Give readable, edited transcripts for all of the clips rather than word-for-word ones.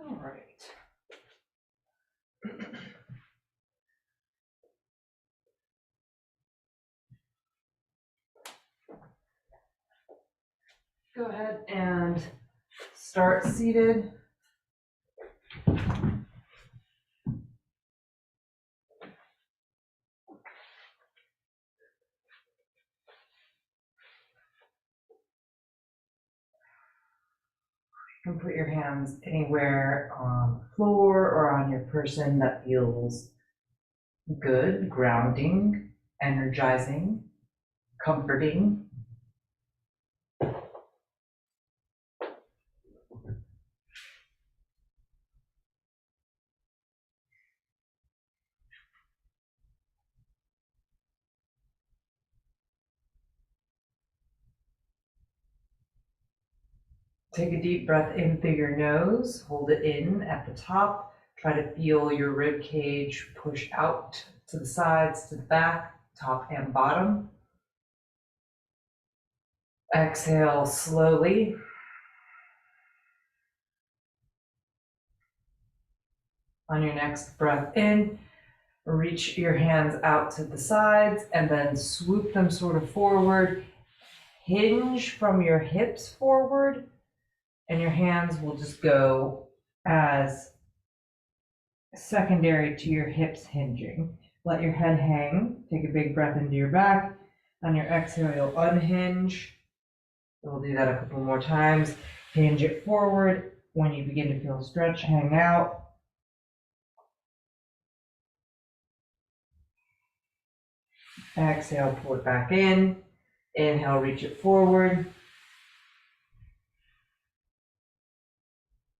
All right. Go ahead and start seated. You can put your hands anywhere on the floor or on your person that feels good, grounding, energizing, comforting. Take a deep breath in through your nose, hold it in at the top. Try to feel your rib cage push out to the sides, to the back, top and bottom. Exhale slowly. On your next breath in, reach your hands out to the sides and then swoop them sort of forward. Hinge from your hips forward, and your hands will just go as secondary to your hips hinging. Let your head hang. Take a big breath into your back. On your exhale, you'll unhinge. We'll do that a couple more times. Hinge it forward. When you begin to feel a stretch, hang out. Exhale, pull it back in. Inhale, reach it forward.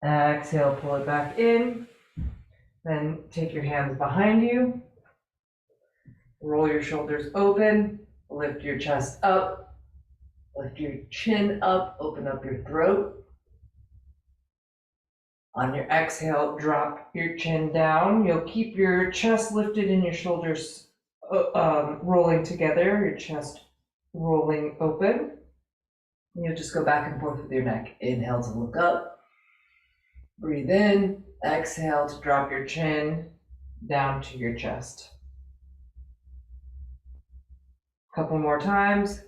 Exhale, pull it back in. Then take your hands behind you. Roll your shoulders open. Lift your chest up. Lift your chin up. Open up your throat. On your exhale, drop your chin down. You'll keep your chest lifted and your shoulders rolling together, your chest rolling open. You'll just go back and forth with your neck. Inhale to look up. Breathe in. Exhale to drop your chin down to your chest. Couple more times.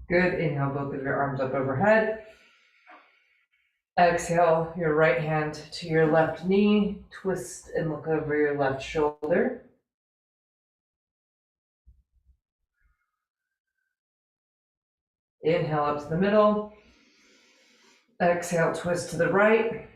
Good. Inhale, both of your arms up overhead. Exhale, your right hand to your left knee. Twist and look over your left shoulder. Inhale up to the middle. Exhale, twist to the right.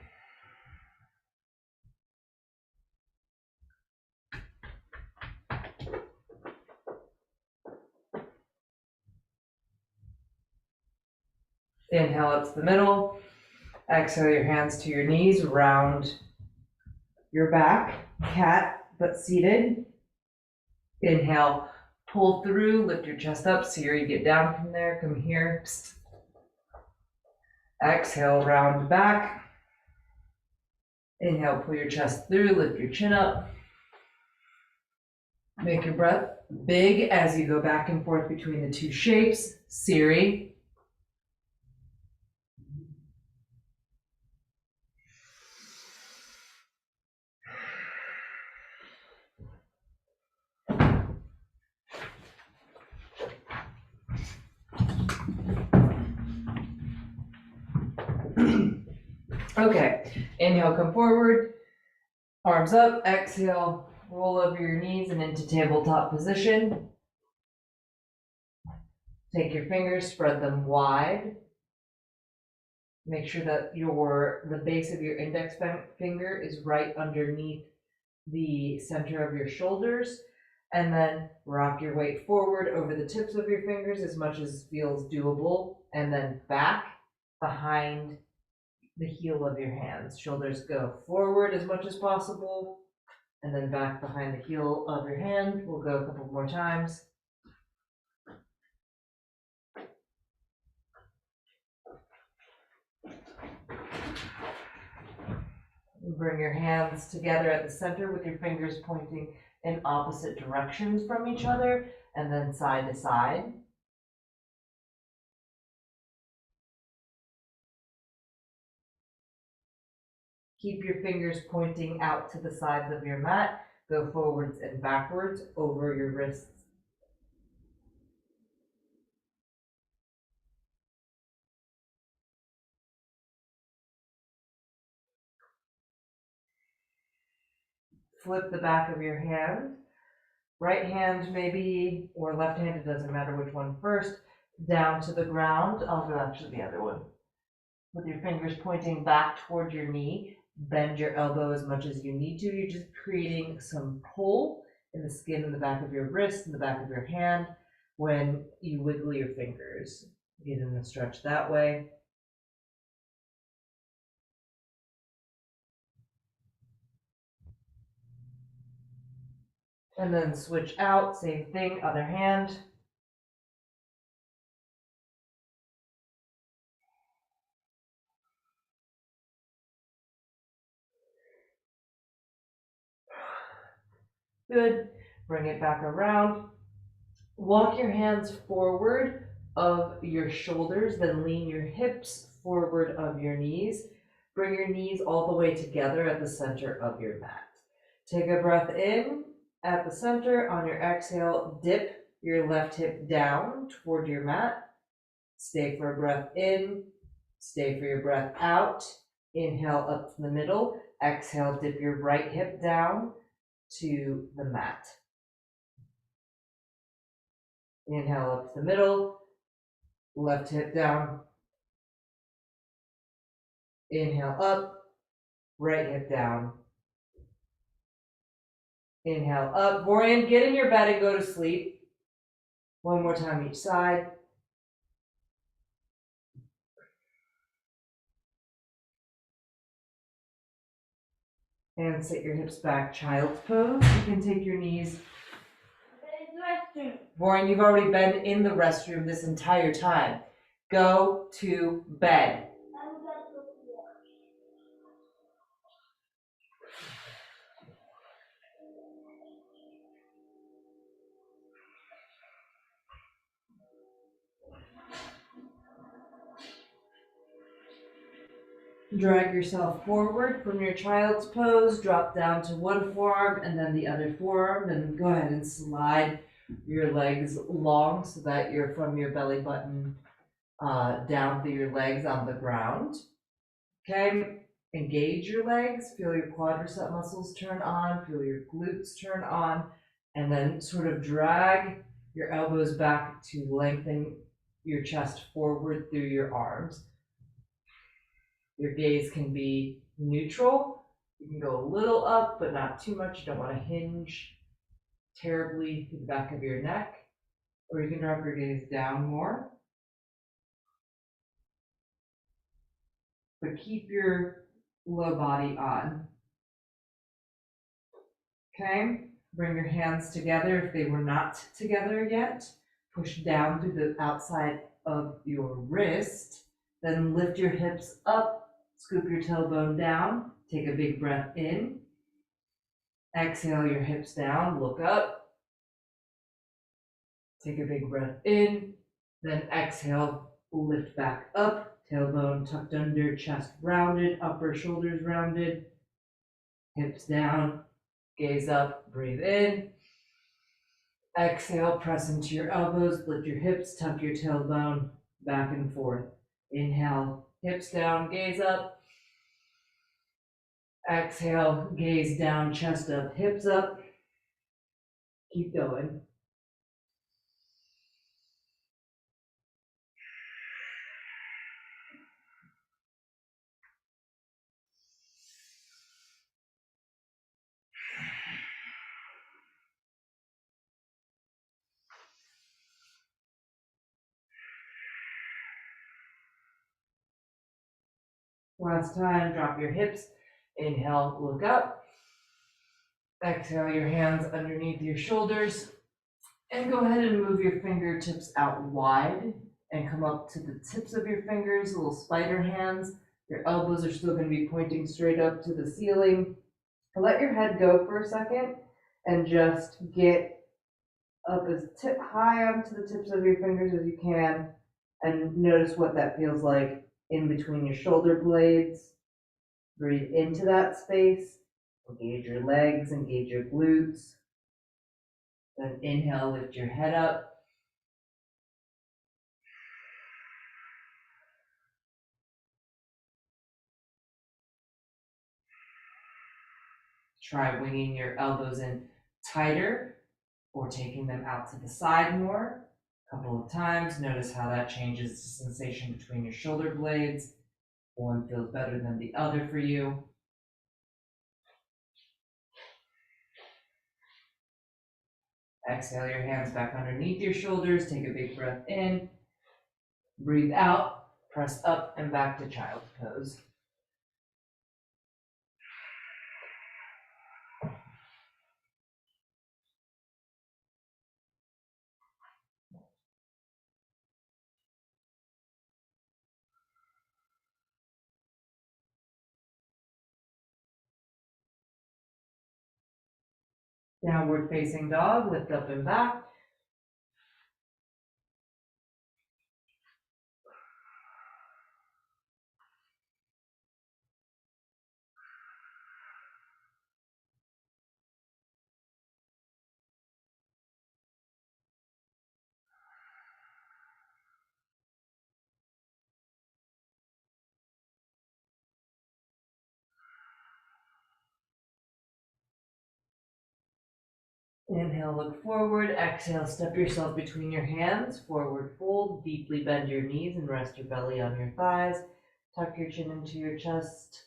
Inhale up to the middle. Exhale your hands to your knees, round your back, cat, but seated. Inhale, pull through, lift your chest up, Siri, get down from there, come here. Psst. Exhale, round back. Inhale, pull your chest through, lift your chin up. Make your breath big as you go back and forth between the two shapes. Siri. Okay, inhale, come forward, arms up, exhale, roll over your knees and into tabletop position. Take your fingers, spread them wide. Make sure that the base of your index finger is right underneath the center of your shoulders, and then rock your weight forward over the tips of your fingers as much as feels doable, and then back behind the heel of your hands. Shoulders go forward as much as possible, and then back behind the heel of your hand. We'll go a couple more times. Bring your hands together at the center with your fingers pointing in opposite directions from each other, and then side to side. Keep your fingers pointing out to the sides of your mat. Go forwards and backwards over your wrists. Flip the back of your hand. Right hand maybe, or left hand, it doesn't matter which one first, down to the ground. I'll do actually the other one. With your fingers pointing back toward your knee, bend your elbow as much as you need to. You're just creating some pull in the skin in the back of your wrist, in the back of your hand, when you wiggle your fingers. Get in a stretch that way. And then switch out, same thing, other hand. Good. Bring it back around. Walk your hands forward of your shoulders, then lean your hips forward of your knees. Bring your knees all the way together at the center of your mat. Take a breath in at the center. On your exhale, dip your left hip down toward your mat. Stay for a breath in. Stay for your breath out. Inhale up to the middle. Exhale, dip your right hip down to the mat. Inhale up to the middle, left hip down. Inhale up, right hip down. Inhale up. Vorian, get in your bed and go to sleep. One more time each side. And sit your hips back, child's pose. You can take your knees. Vorian, you've already been in the restroom this entire time. Go to bed. Drag yourself forward from your child's pose, drop down to one forearm and then the other forearm. Then go ahead and slide your legs long so that you're from your belly button down through your legs on the ground. Okay, engage your legs, feel your quadricep muscles turn on, feel your glutes turn on, and then sort of drag your elbows back to lengthen your chest forward through your arms. Your gaze can be neutral. You can go a little up, but not too much. You don't want to hinge terribly through the back of your neck. Or you can drop your gaze down more. But keep your low body on. Okay, bring your hands together if they were not together yet. Push down through the outside of your wrist. Then lift your hips up. Scoop your tailbone down, take a big breath in. Exhale your hips down, look up. Take a big breath in, then exhale, lift back up. Tailbone tucked under, chest rounded, upper shoulders rounded. Hips down, gaze up, breathe in. Exhale, press into your elbows, lift your hips, tuck your tailbone, back and forth. Inhale, hips down, gaze up. Exhale, gaze down, chest up, hips up. Keep going. Last time, drop your hips. Inhale, look up. Exhale your hands underneath your shoulders. And go ahead and move your fingertips out wide and come up to the tips of your fingers, little spider hands. Your elbows are still going to be pointing straight up to the ceiling. Let your head go for a second and just get up as high onto the tips of your fingers as you can, and notice what that feels like in between your shoulder blades. Breathe into that space. Engage your legs, engage your glutes. Then inhale, lift your head up. Try winging your elbows in tighter or taking them out to the side more. A couple of times. Notice how that changes the sensation between your shoulder blades. One feels better than the other for you. Exhale your hands back underneath your shoulders. Take a big breath in. Breathe out. Press up and back to child's pose. Downward facing dog. Lift up and back. Inhale, look forward. Exhale, step yourself between your hands. Forward fold. Deeply bend your knees and rest your belly on your thighs. Tuck your chin into your chest.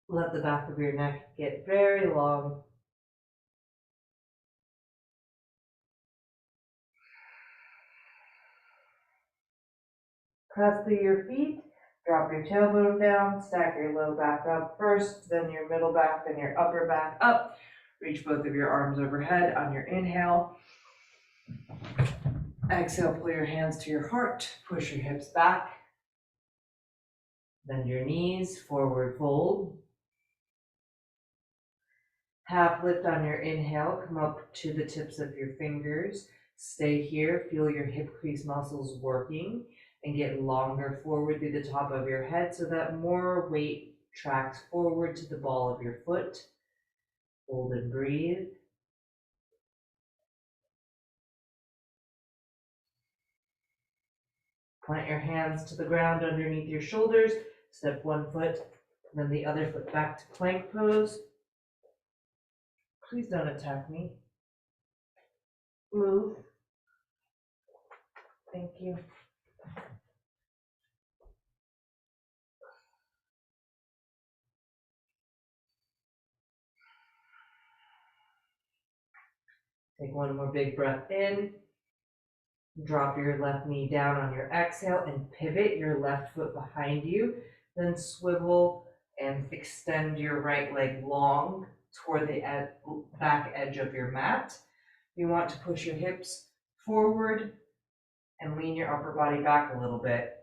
Let the back of your neck get very long. Press through your feet. Drop your tailbone down. Stack your low back up first, then your middle back, then your upper back up. Reach both of your arms overhead on your inhale. Exhale, pull your hands to your heart. Push your hips back. Bend your knees, forward fold. Half lift on your inhale, come up to the tips of your fingers. Stay here, feel your hip crease muscles working and get longer forward through the top of your head so that more weight tracks forward to the ball of your foot. Hold and breathe. Plant your hands to the ground underneath your shoulders. Step one foot, then the other foot back to plank pose. Please don't attack me. Move. Thank you. Take one more big breath in. Drop your left knee down on your exhale and pivot your left foot behind you. Then swivel and extend your right leg long toward the back edge of your mat. You want to push your hips forward and lean your upper body back a little bit.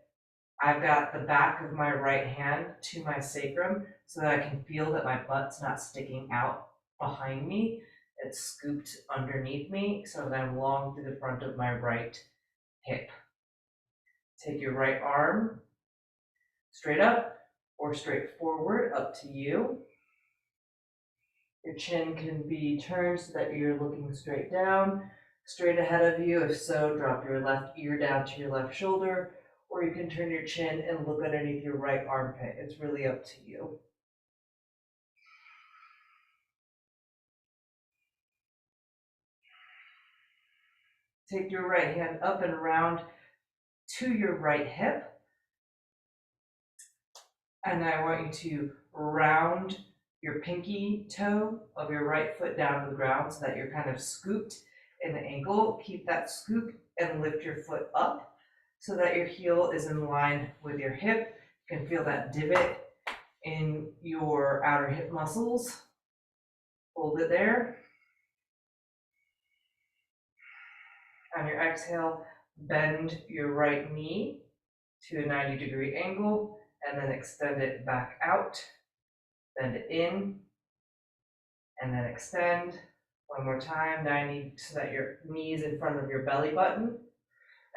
I've got the back of my right hand to my sacrum so that I can feel that my butt's not sticking out behind me. It's scooped underneath me so that I'm long through the front of my right hip. Take your right arm straight up or straight forward, up to you. Your chin can be turned so that you're looking straight down, straight ahead of you. If so, drop your left ear down to your left shoulder, or you can turn your chin and look underneath your right armpit. It's really up to you. Take your right hand up and around to your right hip. And I want you to round your pinky toe of your right foot down to the ground so that you're kind of scooped in the ankle. Keep that scoop and lift your foot up so that your heel is in line with your hip. You can feel that divot in your outer hip muscles. Hold it there. On your exhale, bend your right knee to a 90-degree angle and then extend it back out. Bend it in and then extend. One more time, 90 so that your knee is in front of your belly button.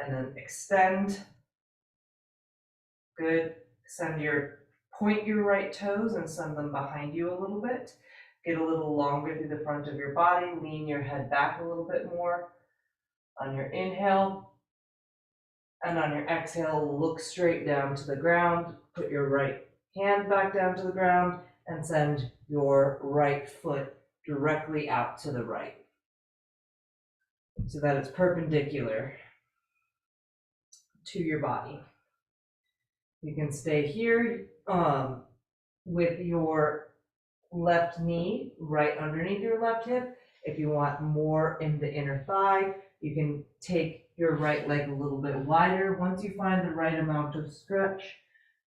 and then extend. Good. Point your right toes and send them behind you a little bit. Get a little longer through the front of your body. Lean your head back a little bit more. On your inhale and on your exhale, look straight down to the ground. Put your right hand back down to the ground and send your right foot directly out to the right so that it's perpendicular to your body. You can stay here with your left knee right underneath your left hip. If you want more in the inner thigh, you can take your right leg a little bit wider. Once you find the right amount of stretch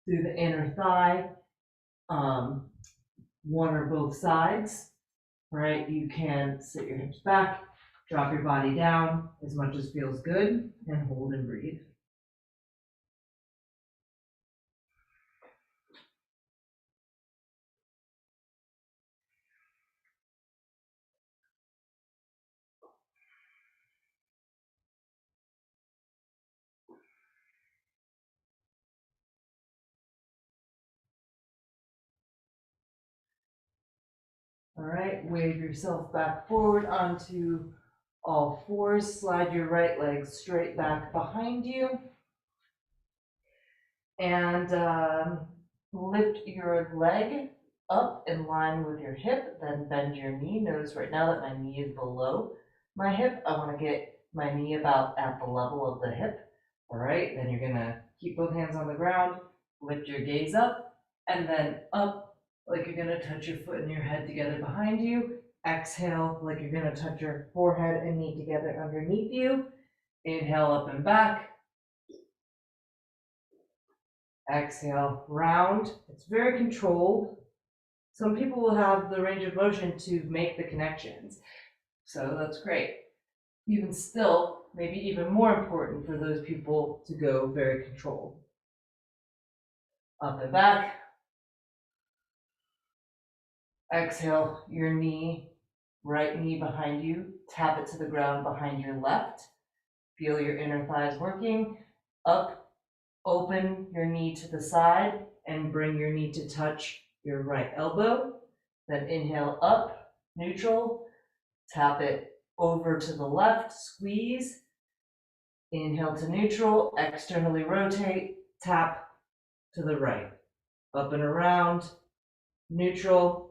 through the inner thigh, one or both sides, right? You can sit your hips back, drop your body down as much as feels good, and hold and breathe. All right, wave yourself back forward onto all fours. Slide your right leg straight back behind you. And lift your leg up in line with your hip, then bend your knee. Notice right now that my knee is below my hip. I want to get my knee about at the level of the hip. All right, then you're gonna keep both hands on the ground, lift your gaze up, and then up like you're gonna touch your foot and your head together behind you. Exhale like you're gonna touch your forehead and knee together underneath you. Inhale up and back. Exhale, round. It's very controlled. Some people will have the range of motion to make the connections, so that's great. Even still, maybe even more important for those people to go very controlled. Up and back. Exhale, your knee, right knee behind you. Tap it to the ground behind your left. Feel your inner thighs working. Up, open your knee to the side and bring your knee to touch your right elbow. Then inhale up, neutral. Tap it over to the left, squeeze. Inhale to neutral, externally rotate, tap to the right. Up and around, neutral,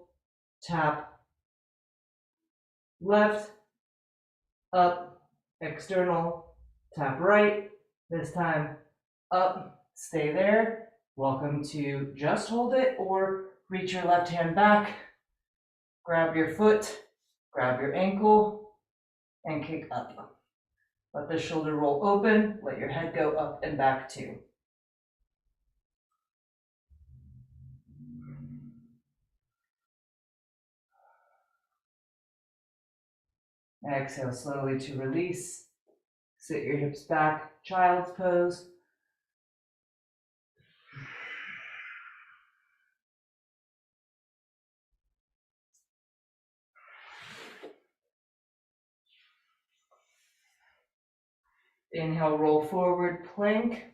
tap, left, up, external, tap right. This time up, stay there. Welcome to just hold it or reach your left hand back, grab your foot, grab your ankle, and kick up. Let the shoulder roll open, let your head go up and back too. Exhale slowly to release. Sit your hips back, child's pose. Inhale, roll forward, plank.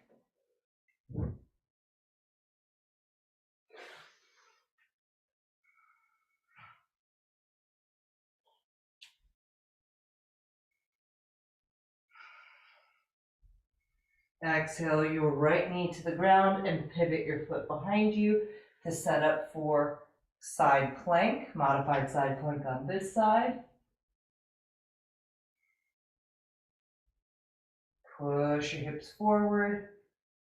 Exhale your right knee to the ground and pivot your foot behind you to set up for side plank, modified side plank on this side. Push your hips forward.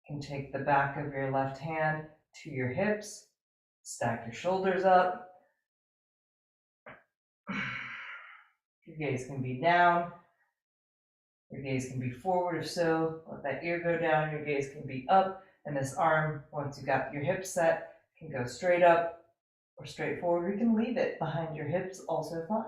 You can take the back of your left hand to your hips. Stack your shoulders up. Your gaze can be down. Your gaze can be forward if so. Let that ear go down. Your gaze can be up. And this arm, once you got your hips set, can go straight up or straight forward. You can leave it behind your hips, also fine.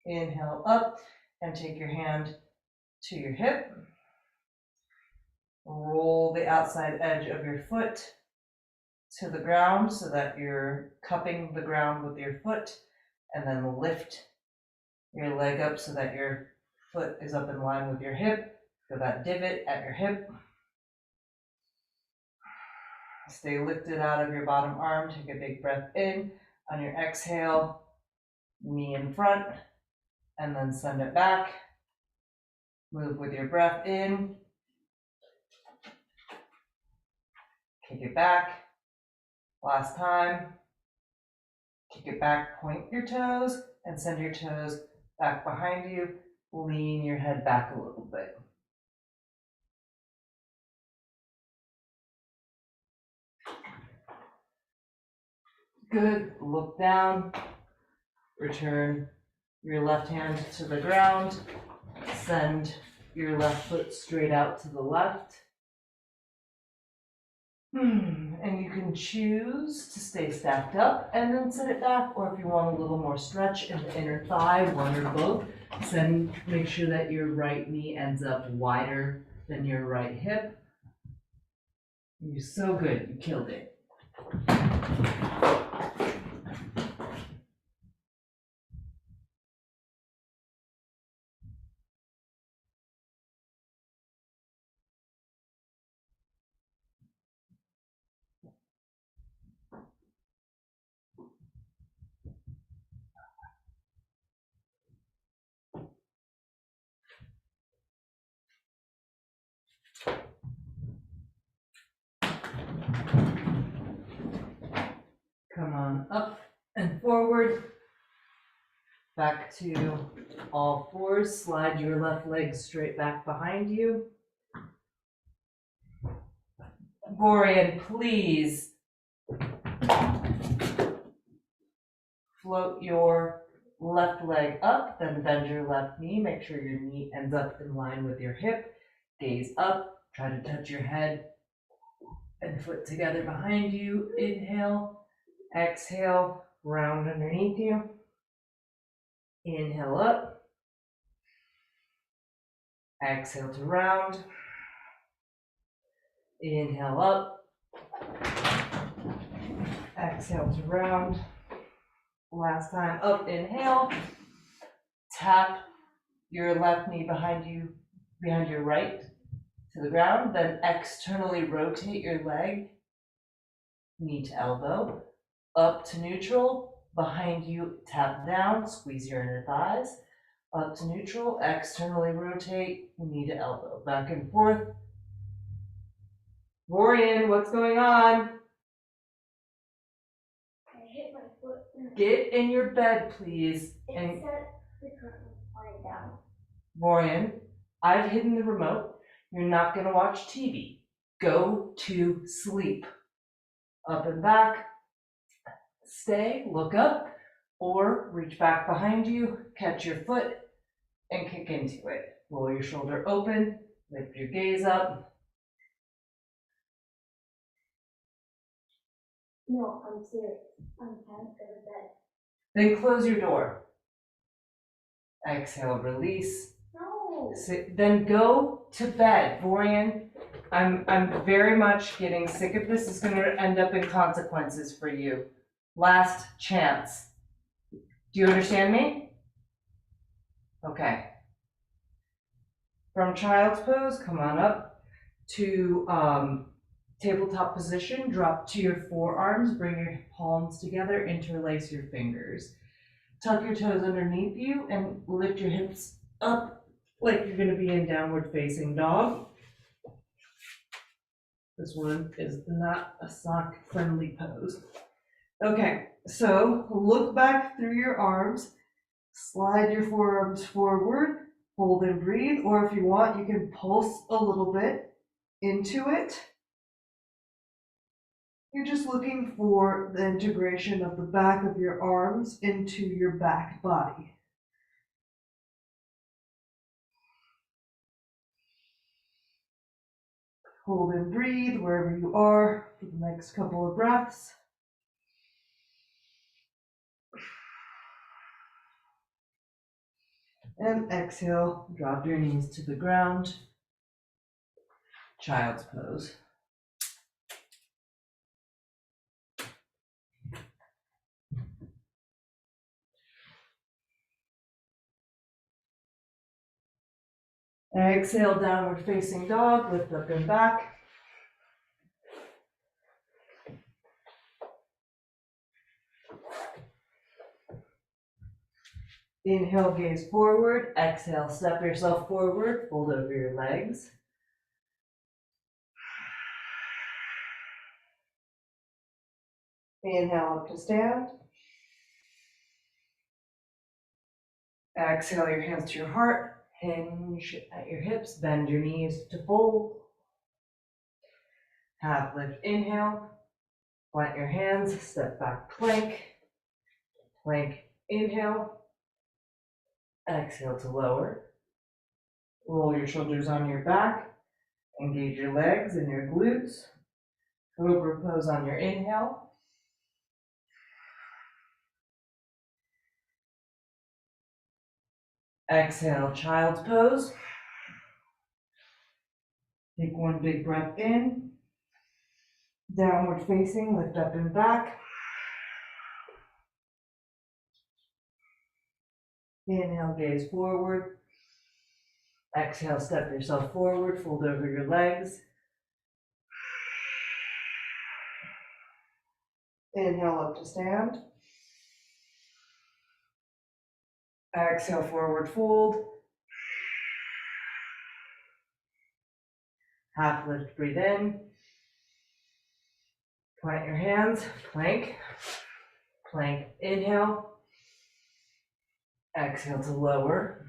Inhale up and take your hand to your hip. Roll the outside edge of your foot to the ground so that you're cupping the ground with your foot, and then lift your leg up so that your foot is up in line with your hip. Feel that divot at your hip. Stay lifted out of your bottom arm. Take a big breath in. On your exhale, knee in front, and then send it back. Move with your breath in. Kick it back. Last time. Kick it back, point your toes, and send your toes back behind you. Lean your head back a little bit. Good. Look down. Return your left hand to the ground. Send your left foot straight out to the left. And you can choose to stay stacked up and then set it back, or if you want a little more stretch in the inner thigh, one or both, make sure that your right knee ends up wider than your right hip. You're so good, you killed it. Come on up and forward. Back to all fours. Slide your left leg straight back behind you. Gorian, please float your left leg up, then bend your left knee. Make sure your knee ends up in line with your hip. Gaze up. Try to touch your head and foot together behind you. Inhale. Exhale. Round underneath you. Inhale up. Exhale to round. Inhale up. Exhale to round. Last time up, inhale. Tap your left knee behind your right to the ground. Then externally rotate your leg, knee to elbow, up to neutral. Behind you, tap down, squeeze your inner thighs. Up to neutral, externally rotate, knee to elbow. Back and forth. Gorian, what's going on? I hit my foot. Get in your bed, please. It said the curtain was lying down. Gorian, I've hidden the remote. You're not going to watch TV. Go to sleep. Up and back. Stay, look up, or reach back behind you, catch your foot, and kick into it. Roll your shoulder open, lift your gaze up. No, I'm serious. I'm trying to go to bed. Then close your door. Exhale, release. No. Then go to bed. Gorian, I'm very much getting sick of this. It's going to end up in consequences for you. Last chance. Do you understand me? Okay. From child's pose, come on up to tabletop position. Drop to your forearms. Bring your palms together. Interlace your fingers. Tuck your toes underneath you and lift your hips up like you're going to be in downward facing dog. This one is not a sock friendly pose. Okay, so look back through your arms, slide your forearms forward, hold and breathe, or if you want, you can pulse a little bit into it. You're just looking for the integration of the back of your arms into your back body. Hold and breathe wherever you are for the next couple of breaths. And exhale, drop your knees to the ground. Child's pose. Exhale, downward facing dog, lift up and back. Inhale, gaze forward. Exhale, step yourself forward, fold over your legs. Inhale up to stand. Exhale your hands to your heart. Hinge at your hips, bend your knees to fold. Half lift, inhale. Plant your hands, step back, plank. Plank, inhale. Exhale to lower. Roll your shoulders on your back. Engage your legs and your glutes. Cobra pose on your inhale. Exhale, child's pose. Take one big breath in. Downward facing, lift up and back. Inhale, gaze forward. Exhale, step yourself forward, fold over your legs. Inhale up to stand. Exhale, forward fold. Half lift, breathe in. Plant your hands, plank. Plank, inhale. Exhale to lower.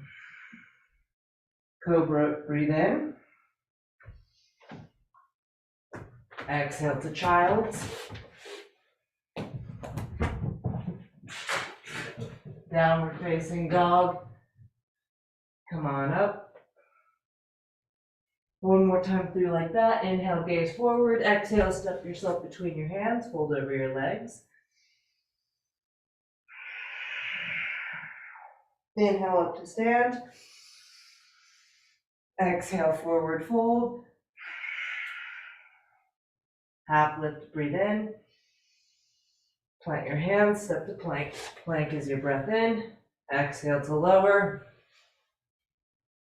Cobra, breathe in. Exhale to child's. Downward facing dog. Come on up. One more time through like that. Inhale, gaze forward. Exhale, step yourself between your hands. Fold over your legs. Inhale up to stand. Exhale, forward fold. Half lift, breathe in. Plant your hands, step to plank. Plank is your breath in. Exhale to lower.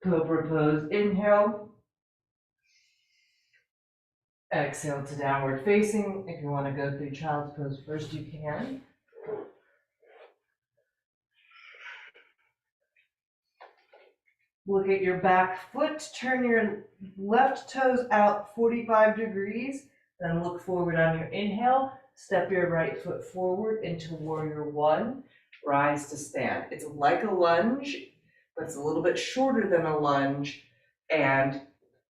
Cobra pose, inhale. Exhale to downward facing. If you want to go through child's pose first, you can. Look at your back foot. Turn your left toes out 45 degrees. Then look forward on your inhale. Step your right foot forward into warrior one. Rise to stand. It's like a lunge, but it's a little bit shorter than a lunge. And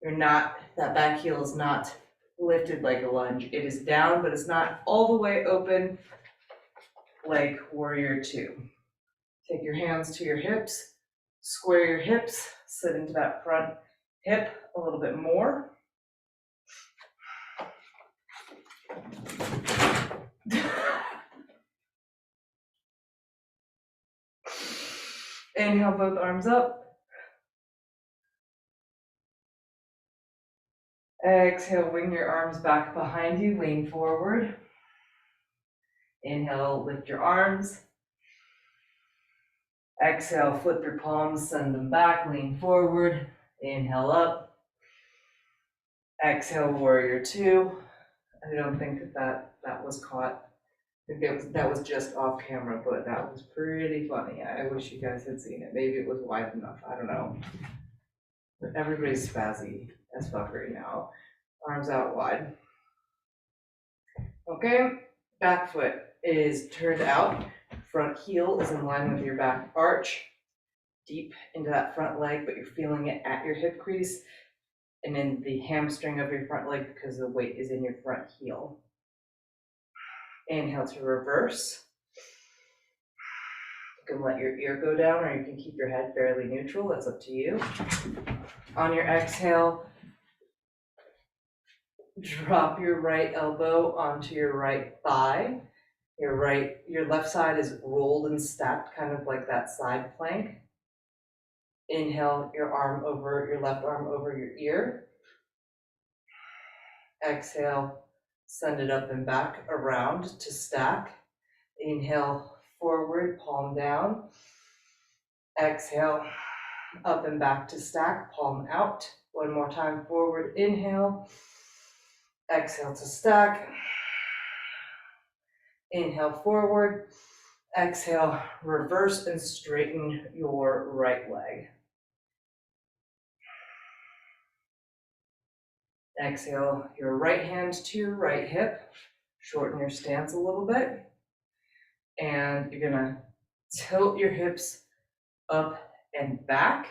that back heel is not lifted like a lunge. It is down, but it's not all the way open like warrior two. Take your hands to your hips. Square your hips, sit into that front hip a little bit more. Inhale, both arms up. Exhale, wing your arms back behind you, lean forward. Inhale, lift your arms. Exhale, flip your palms, send them back, lean forward. Inhale up. Exhale, warrior two. I don't think that was caught. I think that was just off camera, but that was pretty funny. I wish you guys had seen it. Maybe it was wide enough. I don't know. But everybody's spazzy as fuck right now. Arms out wide. Okay, back foot is turned out. Front heel is in line with your back arch. Deep into that front leg, but you're feeling it at your hip crease and in the hamstring of your front leg because the weight is in your front heel. Inhale to reverse. You can let your ear go down or you can keep your head fairly neutral. That's up to you. On your exhale, drop your right elbow onto your right thigh. Your left side is rolled and stacked, kind of like that side plank. Inhale your left arm over your ear. Exhale, send it up and back around to stack. Inhale forward, palm down. Exhale, Up and back to stack, palm out. One more time, forward, inhale. Exhale to stack. Inhale, forward. Exhale, reverse and straighten your right leg. Exhale your right hand to your right hip. Shorten your stance a little bit. And you're gonna tilt your hips up and back.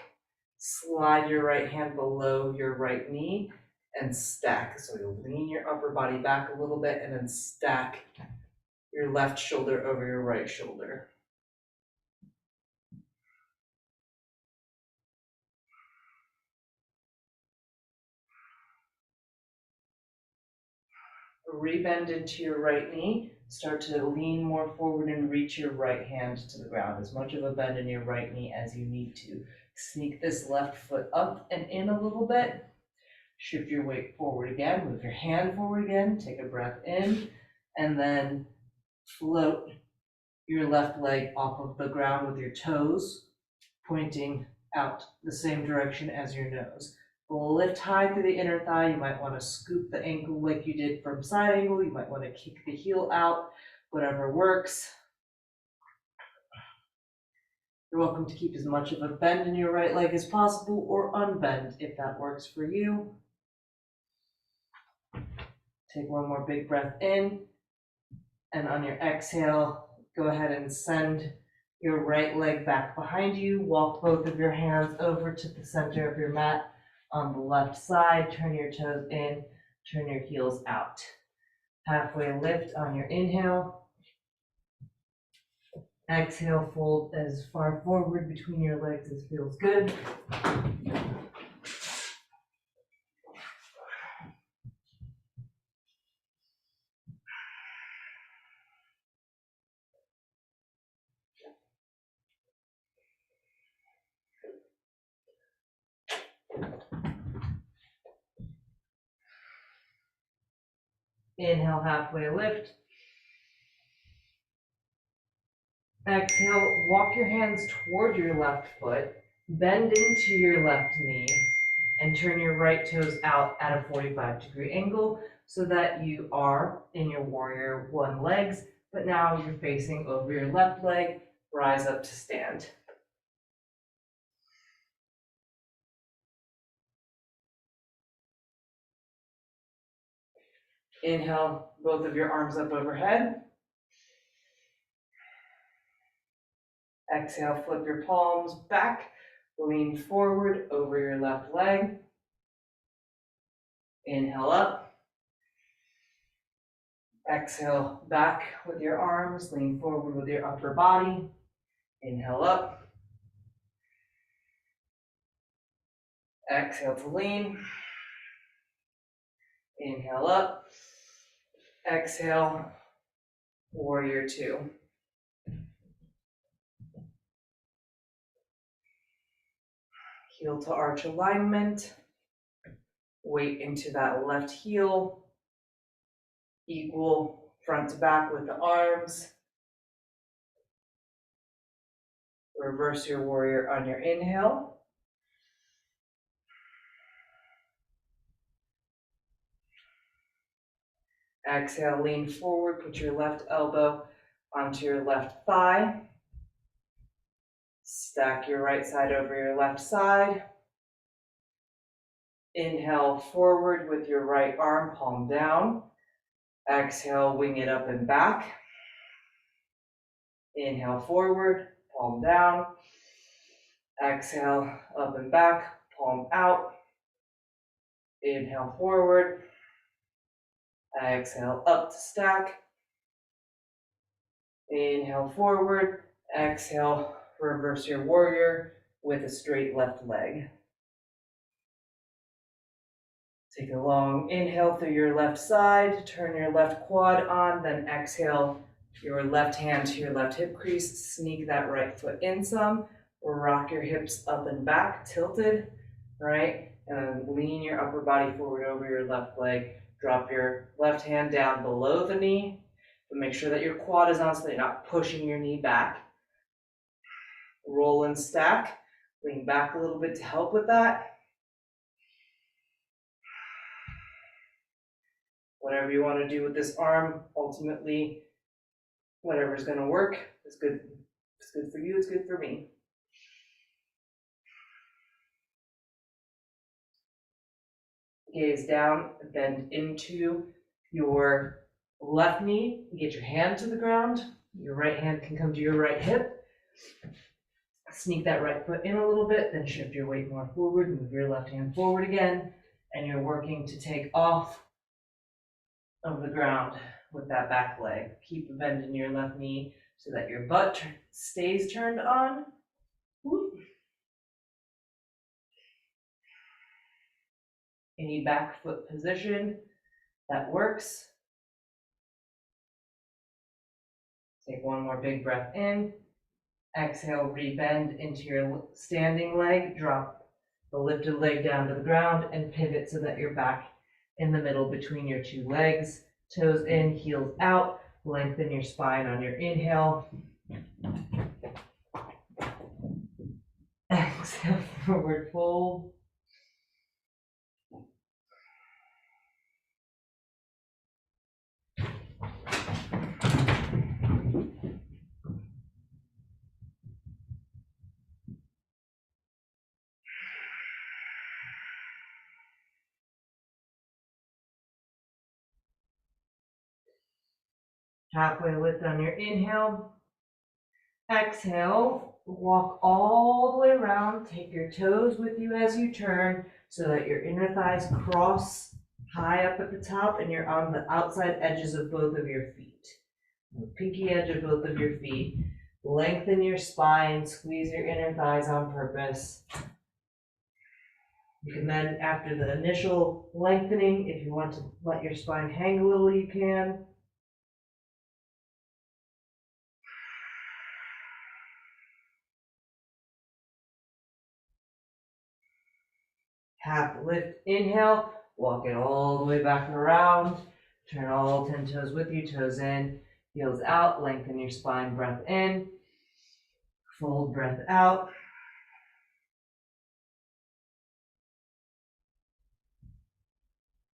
Slide your right hand below your right knee and stack. So you'll lean your upper body back a little bit and then stack your left shoulder over your right shoulder. Rebend into your right knee. Start to lean more forward and reach your right hand to the ground. As much of a bend in your right knee as you need to. Sneak this left foot up and in a little bit. Shift your weight forward again. Move your hand forward again. Take a breath in. And then float your left leg off of the ground with your toes pointing out the same direction as your nose. Lift high through the inner thigh. You might want to scoop the ankle like you did from side angle. You might want to kick the heel out, whatever works. You're welcome to keep as much of a bend in your right leg as possible or unbend if that works for you. Take one more big breath in, and on your exhale, go ahead and send your right leg back behind you. Walk both of your hands over to the center of your mat on the left side. Turn your toes in, turn your heels out. Halfway lift on your inhale. Exhale, fold as far forward between your legs as feels good. Inhale, halfway lift. Exhale, walk your hands toward your left foot, bend into your left knee, and turn your right toes out at a 45-degree angle so that you are in your warrior one legs, but now you're facing over your left leg. Rise up to stand. Inhale, both of your arms up overhead. Exhale, flip your palms back, lean forward over your left leg. Inhale up. Exhale, back with your arms, lean forward with your upper body. Inhale up. Exhale to lean. Inhale up. Exhale, warrior two. Heel to arch alignment. Weight into that left heel. Equal front to back with the arms. Reverse your warrior on your inhale. Exhale, lean forward, put your left elbow onto your left thigh. Stack your right side over your left side. Inhale forward with your right arm, palm down. Exhale, wing it up and back. Inhale forward, palm down. Exhale, up and back, palm out. Inhale forward. Exhale, up to stack. Inhale forward. Exhale, reverse your warrior with a straight left leg. Take a long inhale through your left side, turn your left quad on, then exhale your left hand to your left hip crease, sneak that right foot in some, rock your hips up and back, tilted, right? And then lean your upper body forward over your left leg, drop your left hand down below the knee, but make sure that your quad is on so that you're not pushing your knee back. Roll and stack. Lean back a little bit to help with that. Whatever you want to do with this arm, ultimately, whatever's going to work is good. It's good for you, it's good for me. Gaze down, bend into your left knee, get your hand to the ground. Your right hand can come to your right hip. Sneak that right foot in a little bit, then shift your weight more forward, move your left hand forward again, and you're working to take off of the ground with that back leg. Keep the bend in your left knee so that your butt stays turned on. Whoop. Any back foot position that works. Take one more big breath in. Exhale, rebend into your standing leg. Drop the lifted leg down to the ground and pivot so that you're back in the middle between your two legs. Toes in, heels out. Lengthen your spine on your inhale. Exhale, forward fold. Halfway lift on your inhale. Exhale, walk all the way around. Take your toes with you as you turn so that your inner thighs cross high up at the top and you're on the outside edges of both of your feet. The pinky edge of both of your feet. Lengthen your spine, squeeze your inner thighs on purpose. You can then, after the initial lengthening, if you want to let your spine hang a little, you can. Half lift, inhale, walk it all the way back around. Turn all 10 toes with you, toes in, heels out, lengthen your spine, breath in. Fold, breath out.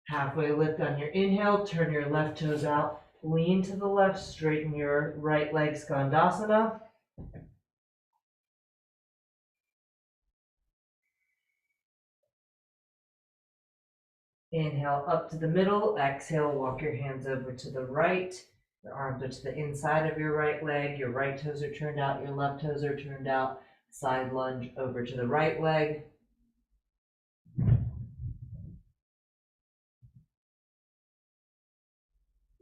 Halfway lift on your inhale, turn your left toes out, lean to the left, straighten your right leg, Skandasana. Inhale up to the middle, exhale, walk your hands over to the right. Your arms are to the inside of your right leg, your right toes are turned out, your left toes are turned out. Side lunge over to the right leg.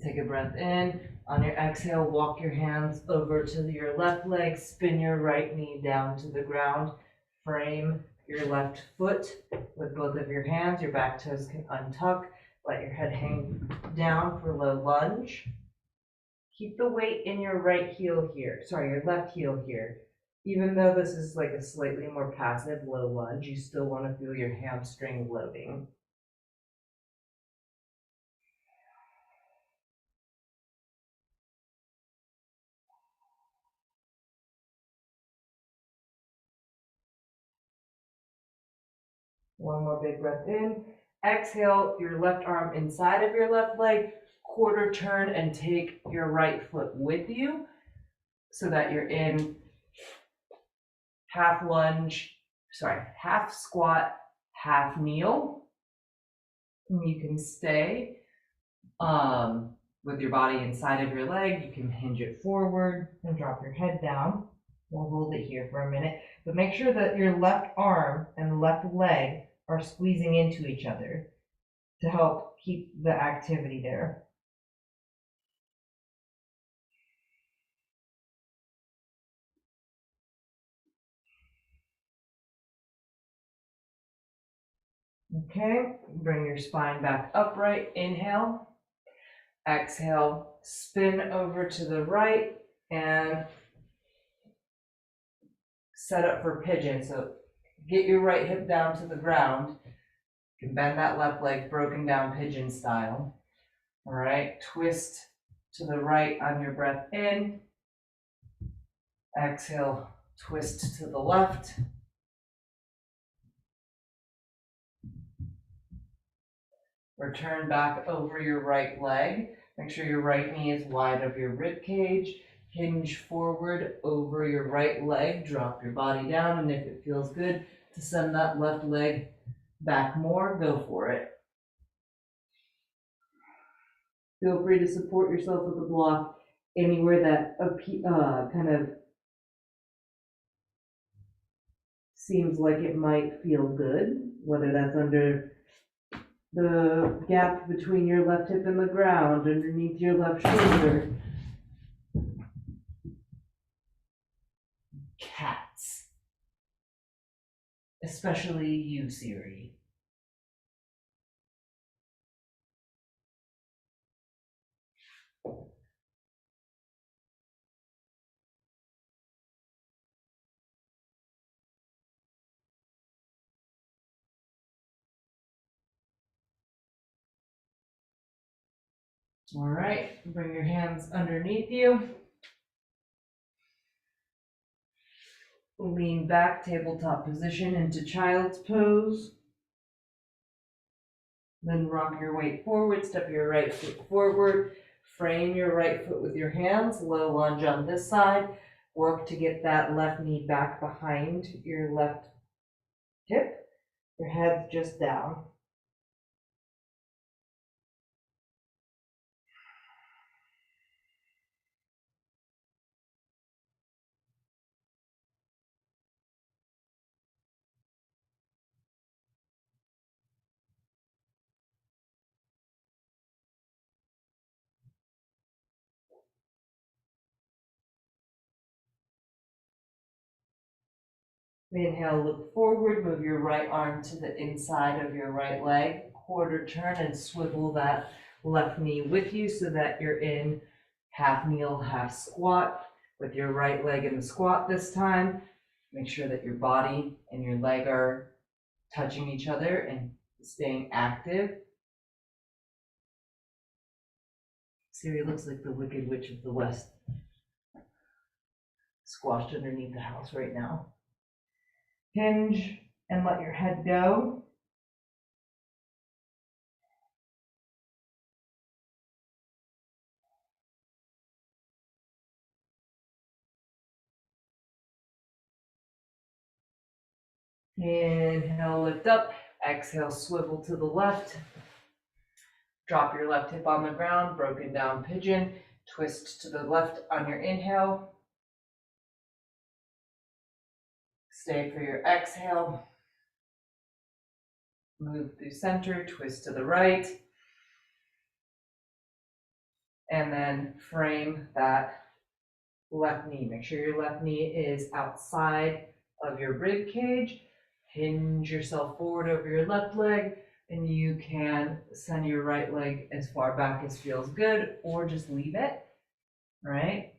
Take a breath in. On your exhale, walk your hands over to your left leg, spin your right knee down to the ground, frame your left foot with both of your hands. Your back toes can untuck. Let your head hang down for low lunge. Keep the weight in your right heel here, your left heel here. Even though this is like a slightly more passive low lunge, you still want to feel your hamstring loading. One more big breath in. Exhale, your left arm inside of your left leg, quarter turn and take your right foot with you so that you're in half lunge, half squat, half kneel. And you can stay with your body inside of your leg. You can hinge it forward and drop your head down. We'll hold it here for a minute, but make sure that your left arm and left leg are squeezing into each other to help keep the activity there. Okay, bring your spine back upright, inhale. Exhale, spin over to the right and set up for pigeon. So get your right hip down to the ground. You can bend that left leg, broken down pigeon style. All right, twist to the right on your breath in. Exhale, twist to the left. Return back over your right leg. Make sure your right knee is wide of your rib cage. Hinge forward over your right leg. Drop your body down, and if it feels good to send that left leg back more, go for it. Feel free to support yourself with a block anywhere that kind of seems like it might feel good, whether that's under the gap between your left hip and the ground, underneath your left shoulder. Cats. Especially you, Siri. All right, bring your hands underneath you. Lean back, tabletop position into child's pose. Then rock your weight forward, step your right foot forward, frame your right foot with your hands, low lunge on this side. Work to get that left knee back behind your left hip. Your head just down. Inhale, look forward, move your right arm to the inside of your right leg, quarter turn and swivel that left knee with you so that you're in half kneel, half squat with your right leg in the squat this time. Make sure that your body and your leg are touching each other and staying active. Siri looks like the Wicked Witch of the West, squashed underneath the house right now. Hinge and let your head go. Inhale, lift up. Exhale, swivel to the left. Drop your left hip on the ground, broken down pigeon. Twist to the left on your inhale. Stay for your exhale. Move through center, twist to the right. And then frame that left knee. Make sure your left knee is outside of your rib cage. Hinge yourself forward over your left leg, and you can send your right leg as far back as feels good, or just leave it, right?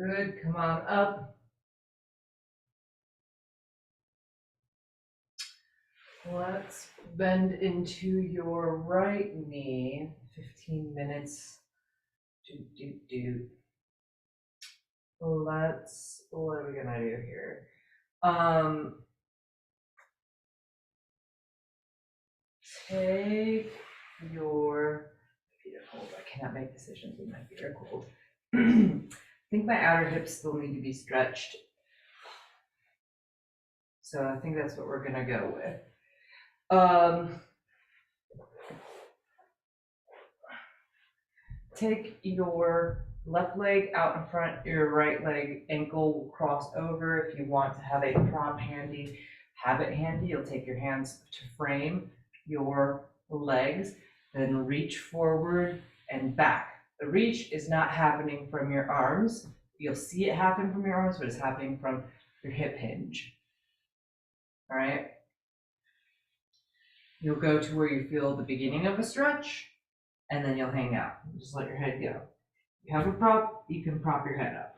Good, come on up. Let's bend into your right knee. 15 minutes. What are we gonna do here? Take your, hold cannot make decisions with my feet are cold. I think my outer hips still need to be stretched. So I think that's what we're gonna go with. Take your left leg out in front, your right leg ankle will cross over. If you want to have a prop handy, have it handy. You'll take your hands to frame your legs, then reach forward and back. The reach is not happening from your arms. You'll see it happen from your arms, but it's happening from your hip hinge. All right? You'll go to where you feel the beginning of a stretch, and then you'll hang out. Just let your head go. You have a prop, you can prop your head up.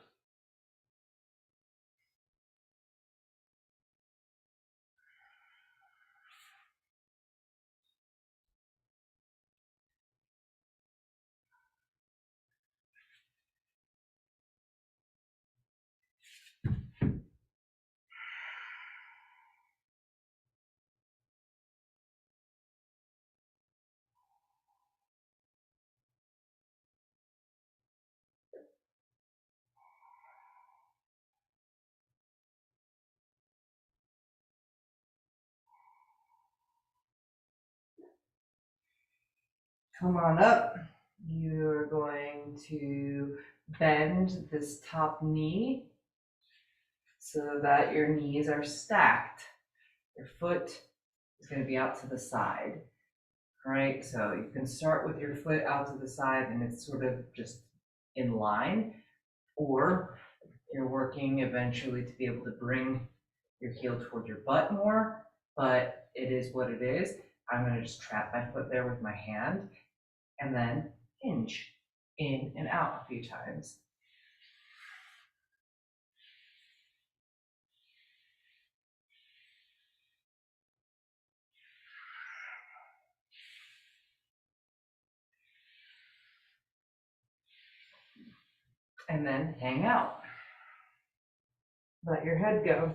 Come on up. You're going to bend this top knee so that your knees are stacked. Your foot is going to be out to the side. All right, so you can start with your foot out to the side and it's sort of just in line, or you're working eventually to be able to bring your heel toward your butt more, but it is what it is. I'm going to just trap my foot there with my hand and then hinge in and out a few times. And then hang out. Let your head go.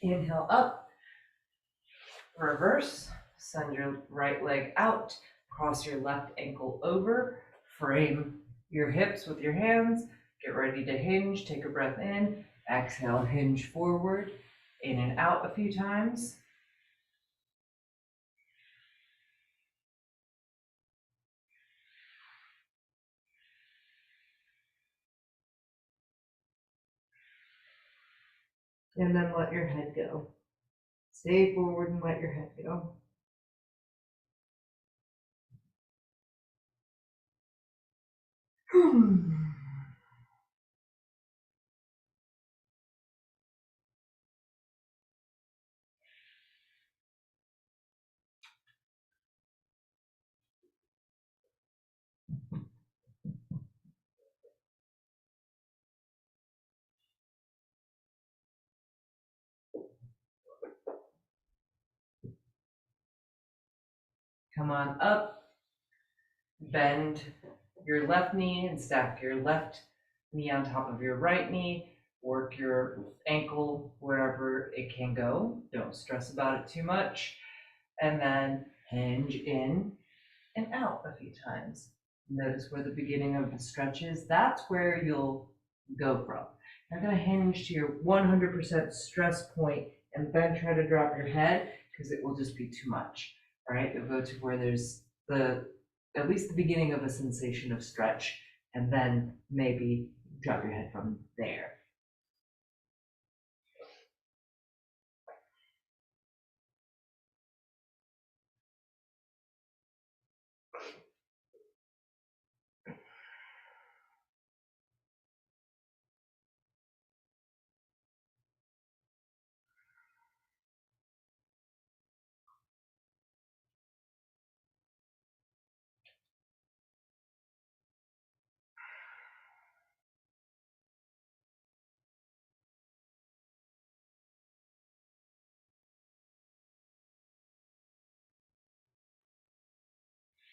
Inhale up, reverse, send your right leg out, cross your left ankle over, frame your hips with your hands, get ready to hinge, take a breath in, exhale, hinge forward, in and out a few times. And then let your head go. Stay forward and let your head go. Come on up, bend your left knee and stack your left knee on top of your right knee. Work your ankle wherever it can go. Don't stress about it too much. And then hinge in and out a few times. Notice where the beginning of the stretch is. That's where you'll go from. You're not going to hinge to your 100% stress point and then try to drop your head because it will just be too much. All right, you'll go to where there's at least the beginning of a sensation of stretch, and then maybe drop your head from there.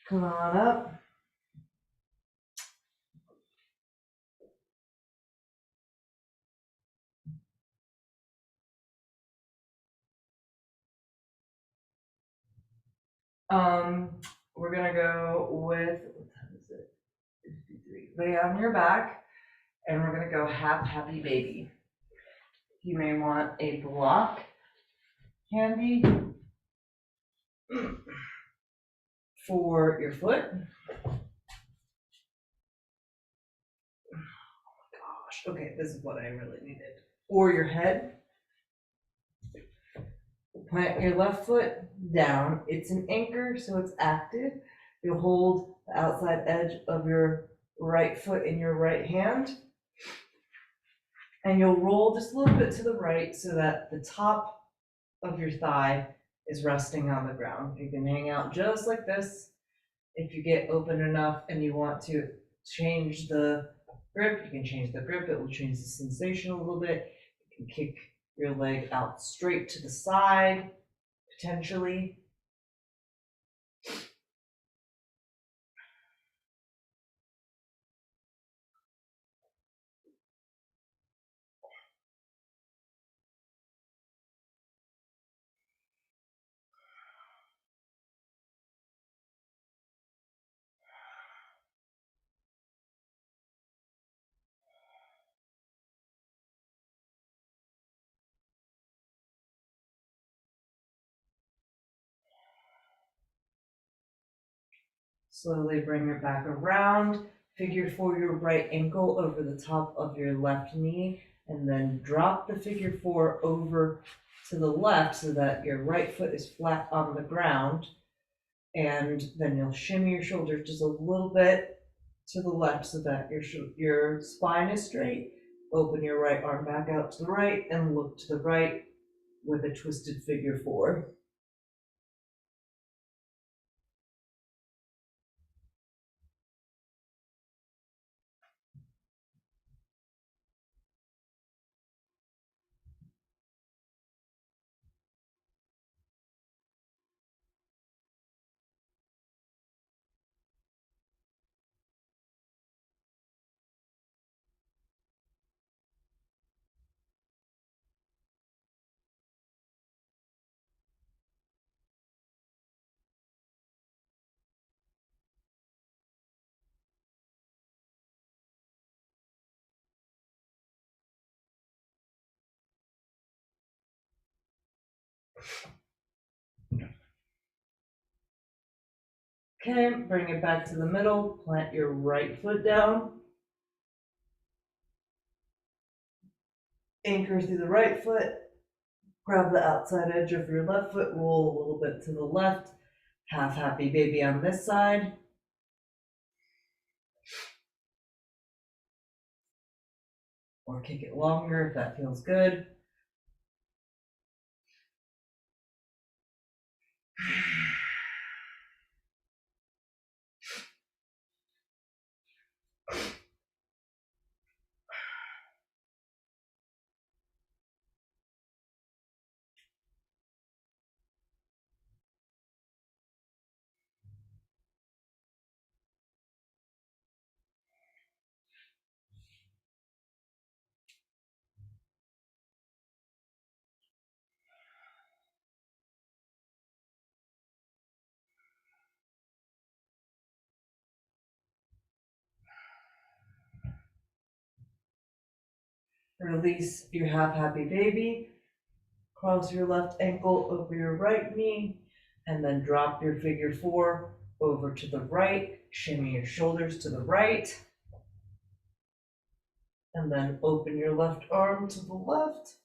Come on up. We're gonna go with, what time is it? 53. Lay on your back, and we're gonna go half happy baby. You may want a block handy for your foot. Gosh, okay, this is what I really needed. Or your head. Plant your left foot down. It's an anchor, so it's active. You'll hold the outside edge of your right foot in your right hand. And you'll roll just a little bit to the right so that the top of your thigh is resting on the ground. You can hang out just like this. If you get open enough and you want to change the grip, you can change the grip. It will change the sensation a little bit. You can kick your leg out straight to the side, potentially. Slowly bring it back around. Figure 4 your right ankle over the top of your left knee, and then drop the figure 4 over to the left so that your right foot is flat on the ground. And then you'll shimmy your shoulders just a little bit to the left so that your spine is straight. Open your right arm back out to the right and look to the right with a twisted figure 4. Okay, bring it back to the middle, plant your right foot down, anchor through the right foot, grab the outside edge of your left foot, roll a little bit to the left, half happy baby on this side. Or kick it longer if that feels good. Release your half happy baby. Cross your left ankle over your right knee, and then drop your figure 4 over to the right. Shimmy your shoulders to the right. And then open your left arm to the left.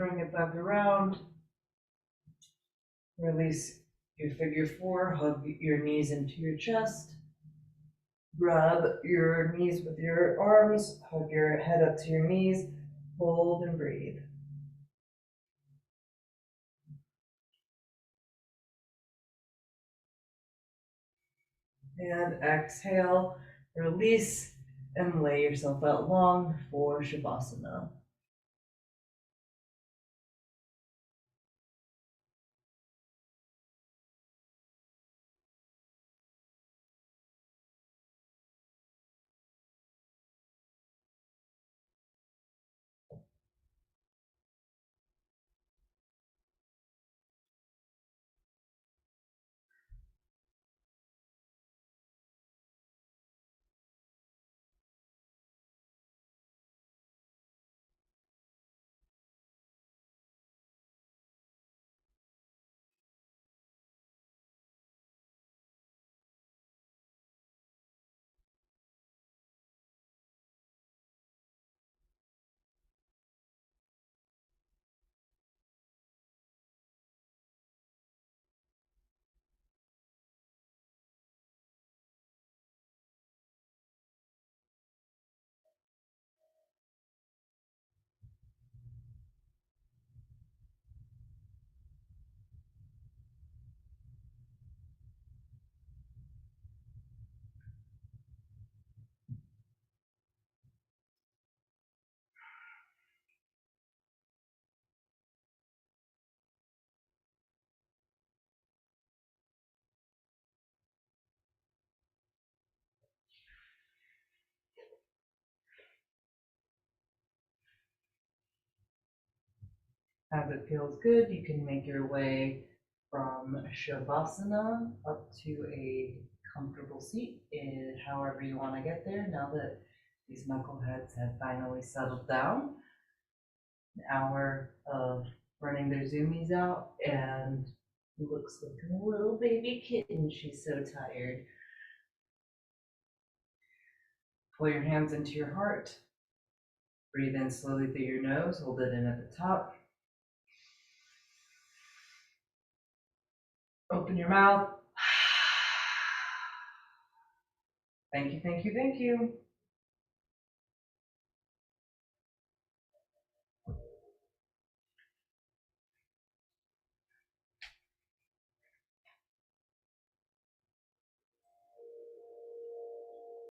Bring it back around. Release your figure four, hug your knees into your chest. Grab your knees with your arms, hug your head up to your knees, hold and breathe. And exhale, release, and lay yourself out long for Shavasana. As it feels good, you can make your way from Shavasana up to a comfortable seat, in however you want to get there now that these knuckleheads have finally settled down. An hour of running their zoomies out, and looks like a little baby kitten. She's so tired. Pull your hands into your heart. Breathe in slowly through your nose. Hold it in at the top. Open your mouth. Thank you, thank you, thank you.